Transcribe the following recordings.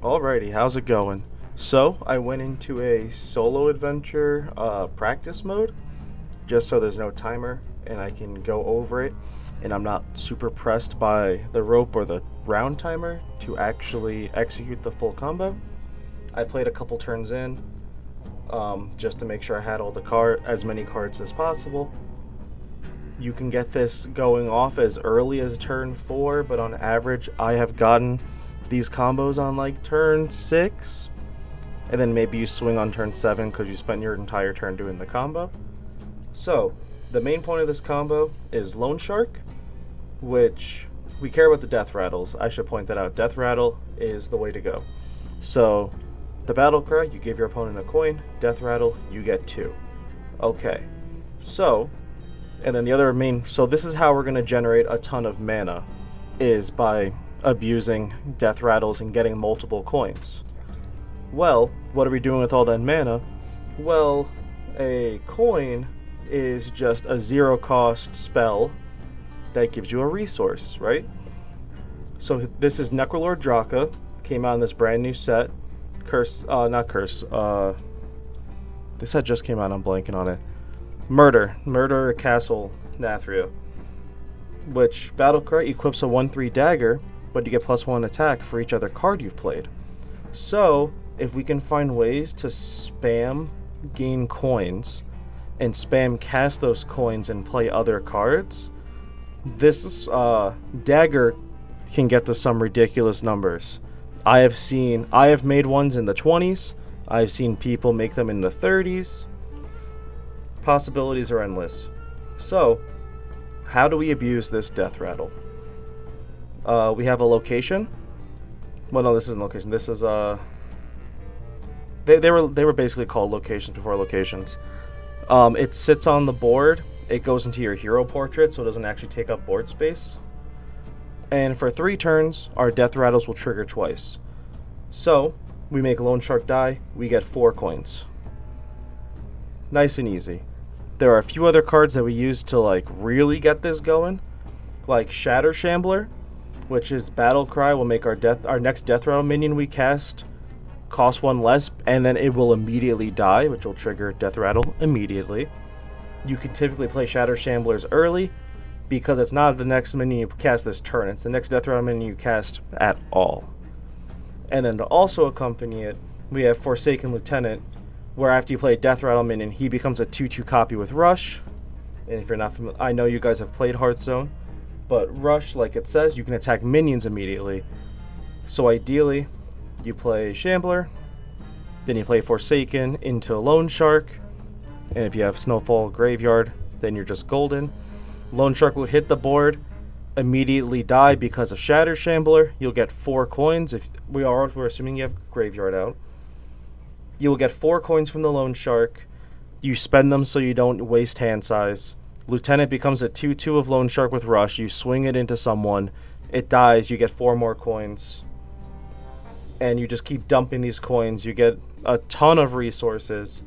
Alrighty, how's it going? So, I went into a solo adventure practice mode just so there's no timer and I can go over it and I'm not super pressed by the rope or the round timer to actually execute the full combo. I played a couple turns in just to make sure I had as many cards as possible. You can get this going off as early as turn 4, but on average I have gotten these combos on like turn 6, and then maybe you swing on turn 7 because you spent your entire turn doing the combo. So the main point of this combo is Loan Shark, which we care about the death rattles. I should point that out. Death rattle is the way to go. So the battle cry, you give your opponent a coin. Death rattle, you get 2. Okay, so and then the other so this is how we're going to generate a ton of mana, is by abusing death rattles and getting multiple coins. Well, what are we doing with all that mana? Well, a coin is just a 0-cost spell that gives you a resource, right? So this is Necrolord Draka, came out in this brand new set. Not Curse. This set just came out, I'm blanking on it. Murder Castle Nathria, which Battlecry equips a 1/3 dagger, but you get +1 attack for each other card you've played. So, if we can find ways to spam gain coins and spam cast those coins and play other cards, this dagger can get to some ridiculous numbers. I have made ones in the 20s. I've seen people make them in the 30s. Possibilities are endless. So, how do we abuse this death rattle? We have a location. Well, no, this isn't location. This is they were basically called locations before locations. It sits on the board. It goes into your hero portrait, so it doesn't actually take up board space. And for 3 turns, our death rattles will trigger twice. So we make Loan Shark die. We get 4 coins. Nice and easy. There are a few other cards that we use to like really get this going, like Shatter Shambler, which is Battle Cry will make our next death rattle minion we cast cost 1 less, and then it will immediately die, which will trigger death rattle immediately. You can typically play Shatter Shamblers early because it's not the next minion you cast this turn, it's the next death rattle minion you cast at all. And then to also accompany it, we have Forsaken Lieutenant, where after you play a death rattle minion, he becomes a 2/2 copy with Rush. And if you're not familiar, I know you guys have played Hearthstone, but Rush, like it says, you can attack minions immediately. So ideally, you play Shambler, then you play Forsaken into Loan Shark, and if you have Snowfall Graveyard, then you're just golden. Loan Shark will hit the board, immediately die because of Shatter Shambler. You'll get 4 coins. If we're assuming you have Graveyard out. You will get 4 coins from the Loan Shark. You spend them so you don't waste hand size. Lieutenant becomes a 2/2 of Loan Shark with Rush. You swing it into someone. It dies. You get 4 more coins. And you just keep dumping these coins. You get a ton of resources.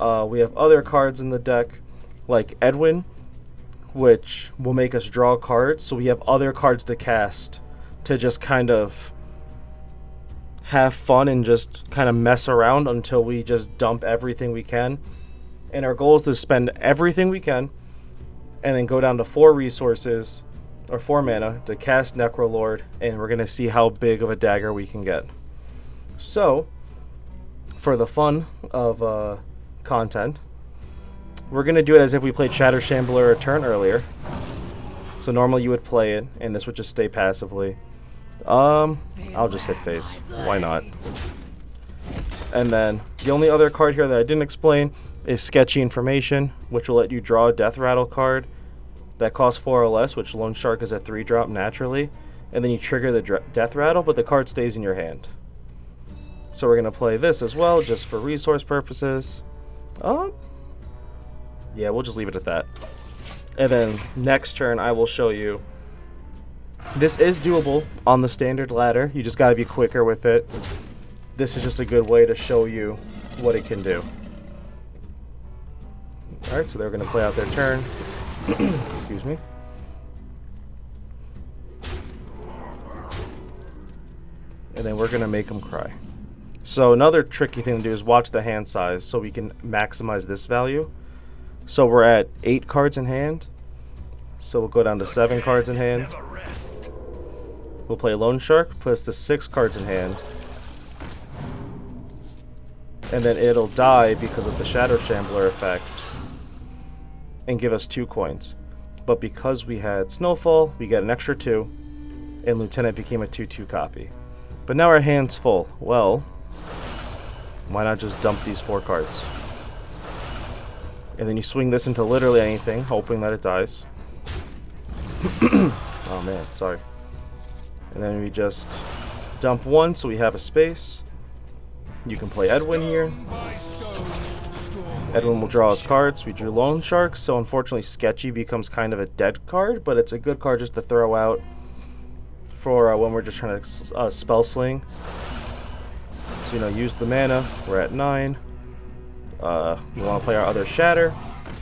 We have other cards in the deck, like Edwin, which will make us draw cards. So we have other cards to cast to just kind of have fun and just kind of mess around until we just dump everything we can. And our goal is to spend everything we can and then go down to 4 resources or 4 mana to cast Necrolord, and we're going to see how big of a dagger we can get. So, for the fun of content, we're going to do it as if we played Shatter Shambler a turn earlier. So normally you would play it, and this would just stay passively. I'll just hit face. Why not? And then the only other card here that I didn't explain is Sketchy Information, which will let you draw a death rattle card that costs 4 or less, which Loan Shark is a 3-drop naturally, and then you trigger the death rattle, but the card stays in your hand. So we're going to play this as well, just for resource purposes. Yeah, we'll just leave it at that. And then next turn I will show you. This is doable on the standard ladder. You just got to be quicker with it. This is just a good way to show you what it can do. Alright, so they're going to play out their turn. Excuse me. And then we're going to make them cry. So another tricky thing to do is watch the hand size so we can maximize this value. So we're at 8 cards in hand. So we'll go down to 7 cards in hand. We'll play Loan Shark, put us to 6 cards in hand. And then it'll die because of the Shadow Shambler effect and give us 2 coins. But because we had Snowfall, we get an extra 2, and Lieutenant became a 2/2 copy. But now our hand's full. Well, why not just dump these 4 cards? And then you swing this into literally anything, hoping that it dies. Oh man, sorry. And then we just dump 1 so we have a space. You can play Edwin here. Edwin will draw his cards. We drew Loan Sharks, so unfortunately Sketchy becomes kind of a dead card, but it's a good card just to throw out for when we're just trying to spell sling. So, use the mana. We're at 9. We want to play our other Shatter,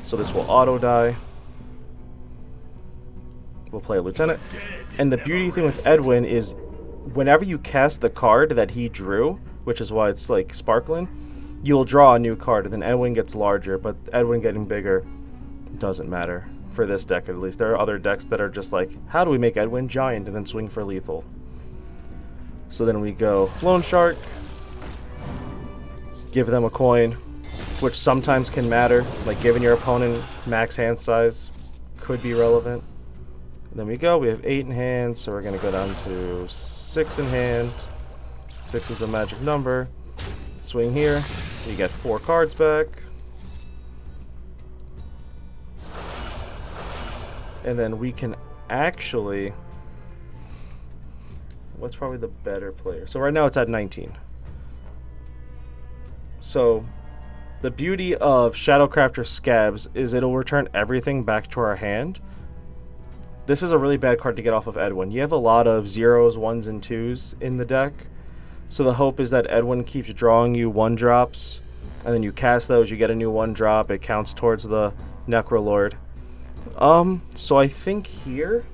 so this will auto die. We'll play a Lieutenant. And the beauty thing with Edwin is whenever you cast the card that he drew, which is why it's like sparkling, you'll draw a new card, and then Edwin gets larger, but Edwin getting bigger doesn't matter. For this deck, at least. There are other decks that are just like, how do we make Edwin giant and then swing for lethal? So then we go Loan Shark, give them a coin, which sometimes can matter, like giving your opponent max hand size could be relevant. And then we have 8 in hand, so we're going to go down to 6 in hand. 6 is the magic number. Swing here, so you get 4 cards back. And then we can actually... What's probably the better player? So right now it's at 19. So the beauty of Shadowcrafter Scabs is it'll return everything back to our hand. This is a really bad card to get off of Edwin. You have a lot of 0s, 1s, and 2s in the deck. So the hope is that Edwin keeps drawing you 1-drops. And then you cast those, you get a new 1-drop. It counts towards the Necrolord. So I think here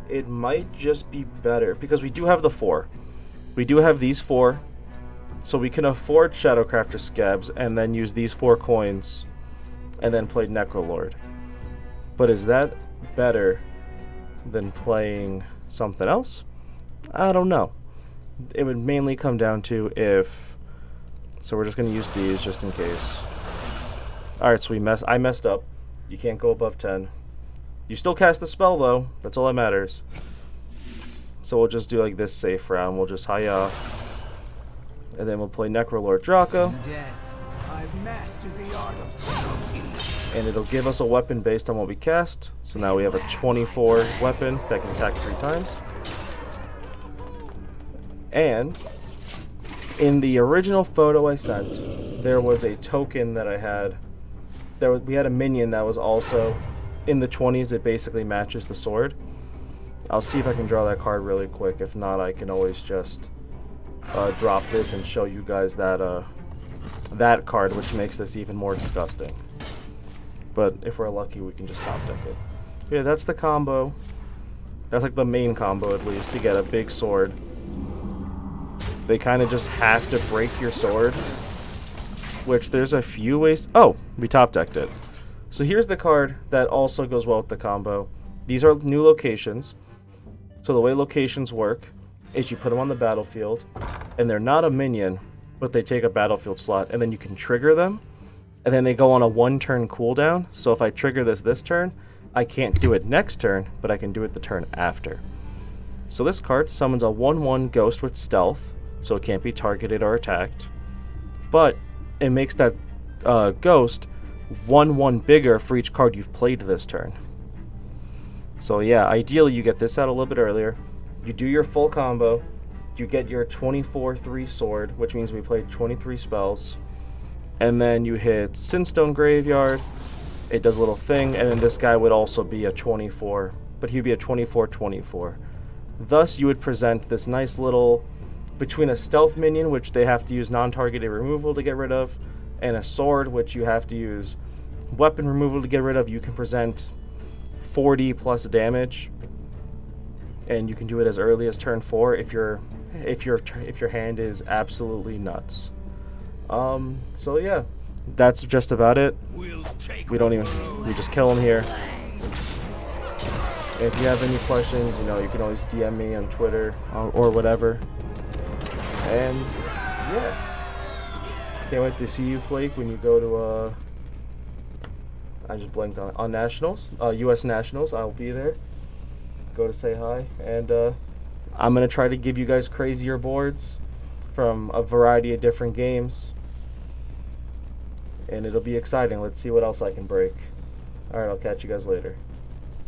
it might just be better because we do have the 4. We do have these 4, so we can afford Shadowcrafter Scabs and then use these 4 coins and then play Necrolord. But is that better than playing something else? I don't know. It would mainly come down to if... So we're just going to use these just in case. Alright, so I messed up. You can't go above 10. You still cast the spell, though. That's all that matters. So we'll just do like this safe round. We'll just Hiya. And then we'll play Necrolord Draco. And it'll give us a weapon based on what we cast. So now we have a 24 weapon that can attack 3 times. And in the original photo I sent, there was a token that I had. We had a minion that was also in the 20s. It basically matches the sword. I'll see if I can draw that card really quick. If not, I can always just drop this and show you guys that that card, which makes this even more disgusting. But if we're lucky, we can just top deck it. Yeah, that's the combo. That's like the main combo, at least, to get a big sword. They kind of just have to break your sword. Which there's a few ways... Oh, we top decked it. So here's the card that also goes well with the combo. These are new locations. So the way locations work is you put them on the battlefield, and they're not a minion, but they take a battlefield slot, and then you can trigger them, and then they go on a 1-turn cooldown. So if I trigger this turn, I can't do it next turn, but I can do it the turn after. So this card summons a 1/1 ghost with stealth, so it can't be targeted or attacked. But it makes that ghost 1/1 bigger for each card you've played this turn. So yeah, ideally you get this out a little bit earlier. You do your full combo. You get your 24/3 sword, which means we played 23 spells. And then you hit Sinstone Graveyard. It does a little thing, and then this guy would also be a 24, but he'd be a 24/24. Thus, you would present this nice little... between a stealth minion, which they have to use non-targeted removal to get rid of, and a sword, which you have to use weapon removal to get rid of, you can present 40 plus damage. and you can do it as early as turn 4 if your hand is absolutely nuts. So yeah, that's just about it. We just kill him here. If you have any questions, you know, you can always DM me on Twitter or whatever. And yeah, can't wait to see you, Flake, when you go to I just blanked on Nationals, U.S. Nationals. I'll be there. Go to say hi, and I'm gonna try to give you guys crazier boards from a variety of different games, and it'll be exciting. Let's see what else I can break. All right, I'll catch you guys later.